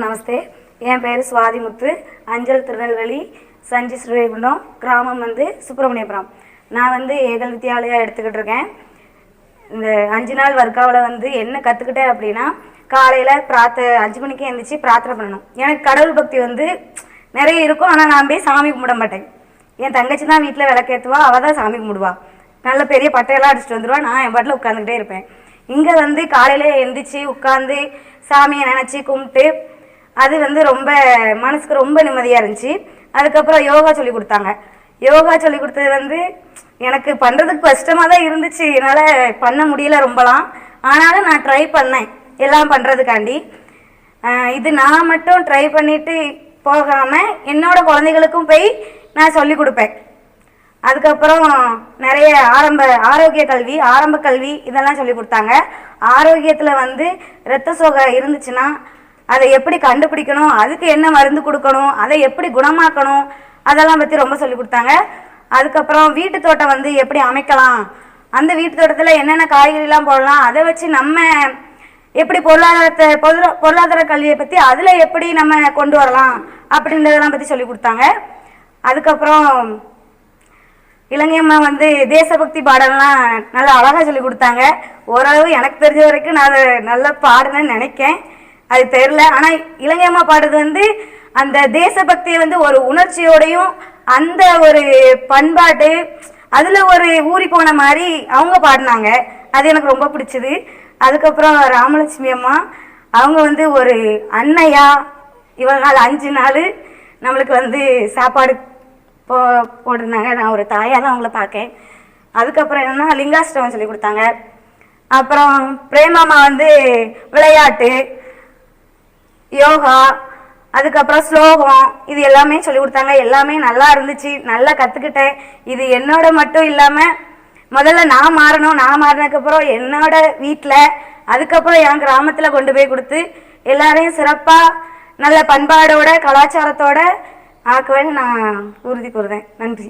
நமஸ்தே. என் பேர் சுவாதிமுத்து. அஞ்சல் திருநெல்வேலி சஞ்சி ஸ்ரீகுண்டம். கிராமம் சுப்பிரமணியபுரம். நான் ஏகல் வித்யாலயா எடுத்துக்கிட்டு இருக்கேன். இந்த 5 நாள் வர்க்காவில் என்ன கற்றுக்கிட்டேன் அப்படின்னா, காலையில் 5 மணிக்கு எழுந்திரிச்சு பிரார்த்தனை பண்ணணும். எனக்கு கடவுள் பக்தி நிறைய இருக்கும். ஆனால் நான் போய் சாமி கும்பிட மாட்டேன். என் தங்கச்சி தான் வீட்டில் விளக்கேற்றுவா, அவள் தான் சாமி கும்பிடுவா. நல்ல பெரிய பட்டையெல்லாம் அடிச்சுட்டு வந்துடுவா. நான் என் பாட்டில் உட்காந்துக்கிட்டே இருப்பேன். இங்கே காலையில் எழுந்திரிச்சு உட்காந்து சாமியை நினச்சி கும்பிட்டு அது ரொம்ப மனசுக்கு ரொம்ப நிம்மதியாக இருந்துச்சு. அதுக்கப்புறம் யோகா சொல்லி கொடுத்தாங்க. யோகா சொல்லி கொடுத்தது எனக்கு பண்ணுறதுக்கு கஷ்டமாக தான் இருந்துச்சு. என்னால் பண்ண முடியல ரொம்பலாம். ஆனாலும் நான் ட்ரை பண்ணேன் எல்லாம் பண்ணுறதுக்காண்டி. இது நான் மட்டும் ட்ரை பண்ணிவிட்டு போகாமல் என்னோட குழந்தைகளுக்கும் போய் நான் சொல்லி கொடுப்பேன். அதுக்கப்புறம் நிறைய ஆரோக்கிய கல்வி, ஆரம்ப கல்வி இதெல்லாம் சொல்லி கொடுத்தாங்க. ஆரோக்கியத்தில் இரத்த சோகை இருந்துச்சுன்னா அதை எப்படி கண்டுபிடிக்கணும், அதுக்கு என்ன மருந்து கொடுக்கணும், அதை எப்படி குணமாக்கணும், அதெல்லாம் பற்றி ரொம்ப சொல்லி கொடுத்தாங்க. அதுக்கப்புறம் வீட்டு தோட்டம் எப்படி அமைக்கலாம், அந்த வீட்டு தோட்டத்தில் என்னென்ன காய்கறிலாம் போடலாம், அதை வச்சு நம்ம எப்படி பொருளாதார கல்வியை பற்றி அதில் எப்படி நம்ம கொண்டு வரலாம் அப்படின்றதெல்லாம் பற்றி சொல்லி கொடுத்தாங்க. அதுக்கப்புறம் இலங்கையம்மா தேசபக்தி பாடலாம் நல்லா அழகாக சொல்லி கொடுத்தாங்க. ஓரளவு எனக்கு தெரிஞ்ச வரைக்கும் நான் அதை நல்லா பாடுனேன்னு நினைக்கேன். அது தெரில. ஆனால் இலங்கையம்மா பாடுறது அந்த தேசபக்தியை ஒரு உணர்ச்சியோடையும் அந்த ஒரு பண்பாட்டு அதில் ஒரு ஊறி போன மாதிரி அவங்க பாடினாங்க. அது எனக்கு ரொம்ப பிடிச்சது. அதுக்கப்புறம் ராமலட்சுமி அம்மா அவங்க ஒரு அன்னையா இவங்க 5 நாள் நம்மளுக்கு சாப்பாடு போட்டிருந்தாங்க. நான் ஒரு தாயாக தான் அவங்கள பார்க்கேன். அதுக்கப்புறம் என்னென்னா லிங்காஷ்டமம் சொல்லி கொடுத்தாங்க. அப்புறம் பிரேமாமா விளையாட்டு, யோகா, அதுக்கப்புறம் ஸ்லோகம் இது எல்லாமே சொல்லி கொடுத்தாங்க. எல்லாமே நல்லா இருந்துச்சு, நல்லா கற்றுக்கிட்டேன். இது என்னோட மட்டும் இல்லாமல் முதல்ல நான் மாறணும். நான் மாறினதுக்கப்புறம் என்னோட வீட்டில், அதுக்கப்புறம் என் கிராமத்தில் கொண்டு போய் கொடுத்து எல்லாரையும் சிறப்பாக நல்ல பண்பாடோட கலாச்சாரத்தோட ஆக்குவேன்னு நான் உறுதி கூறுறேன். நன்றி.